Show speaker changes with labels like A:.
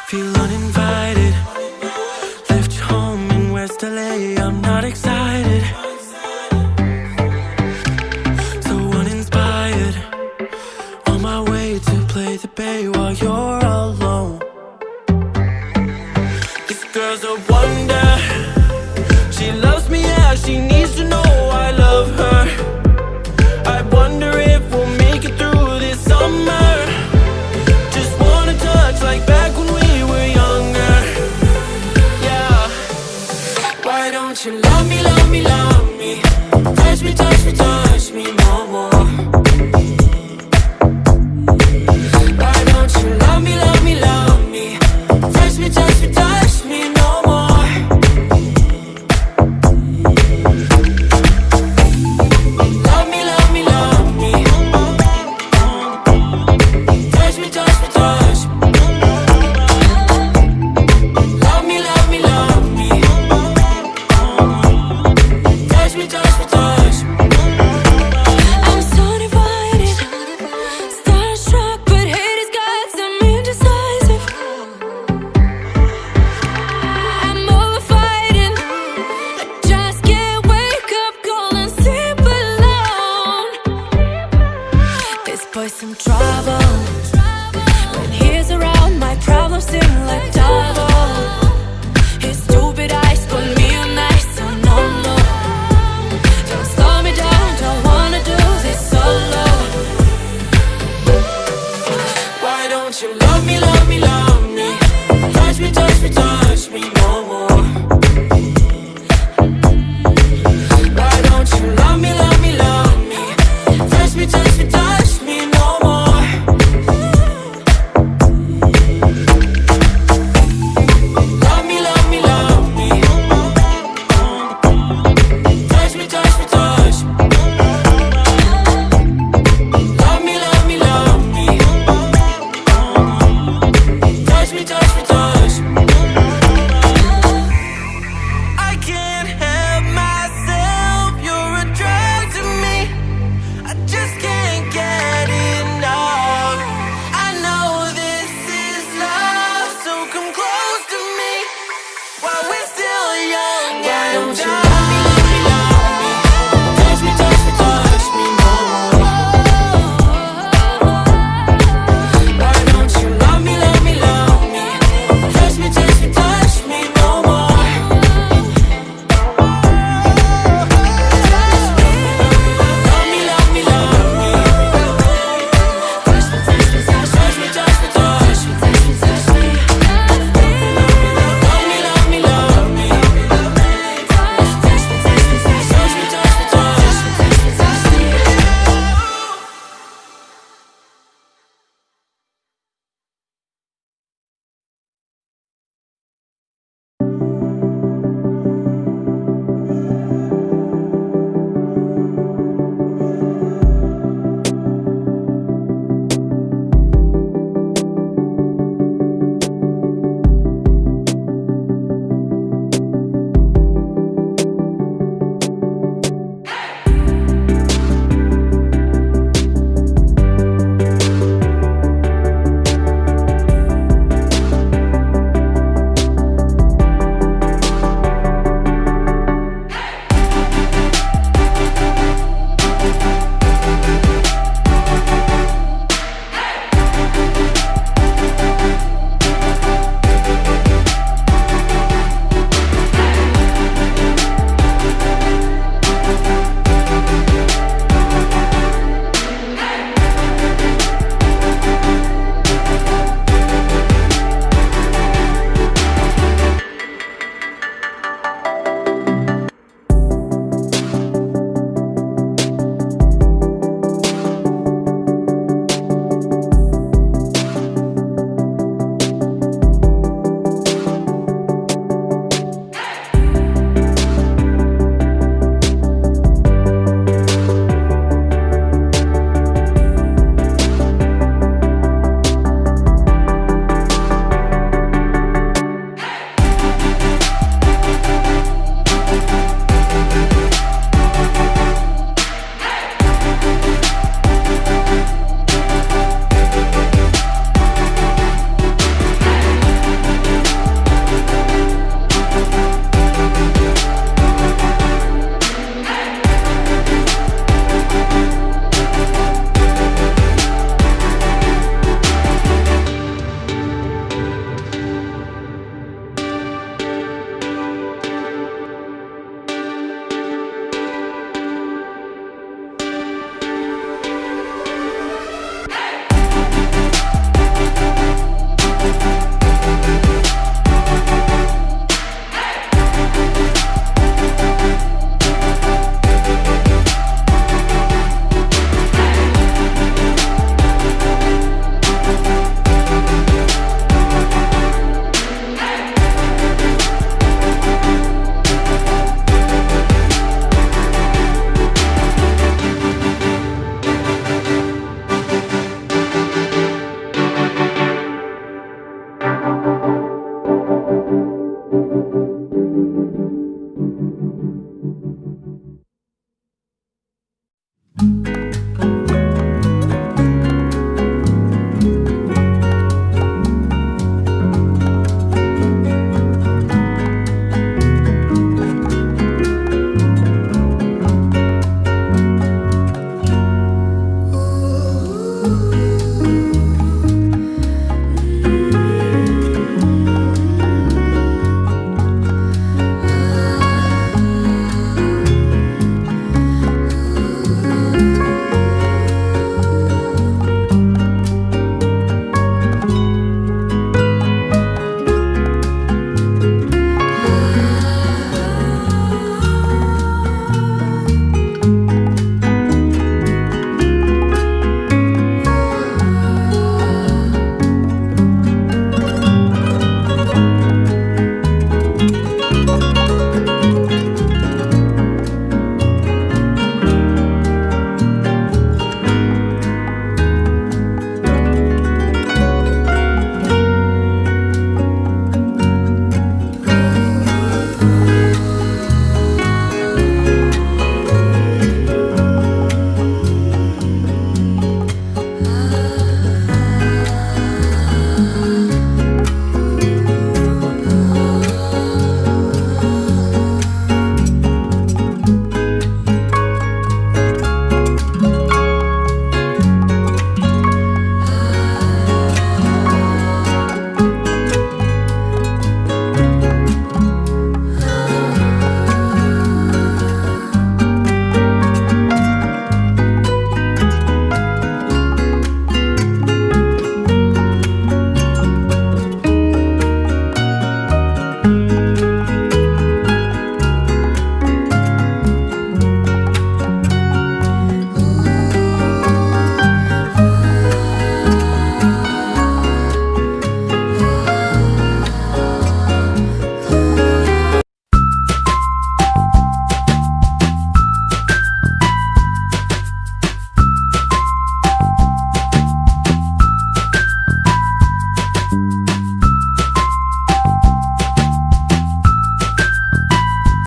A: Feel uninvited. Left home in West LA, I'm not excited. So uninspired. On my way to play the bay while you're alone. This girl's a wonder. She loves me, yeah, she needs to know I love her. I wonder if we'll make it through this summer. Just wanna touch like back when we were younger. Yeah. Why don't you love me, love me, love me? Touch me, touch me, touch me no more. Why don't you love me, love me, love me? Touch me, touch me, touch me no more. Love me, love me, love me. Touch me, touch me, touch me. Love me, love me, love me. Touch me, touch me, touch me.
B: I'm so divided, starstruck, but hate has got some indecisive. I'm over fighting, I just can't wake up cold and sleep alone. This boy's some trouble.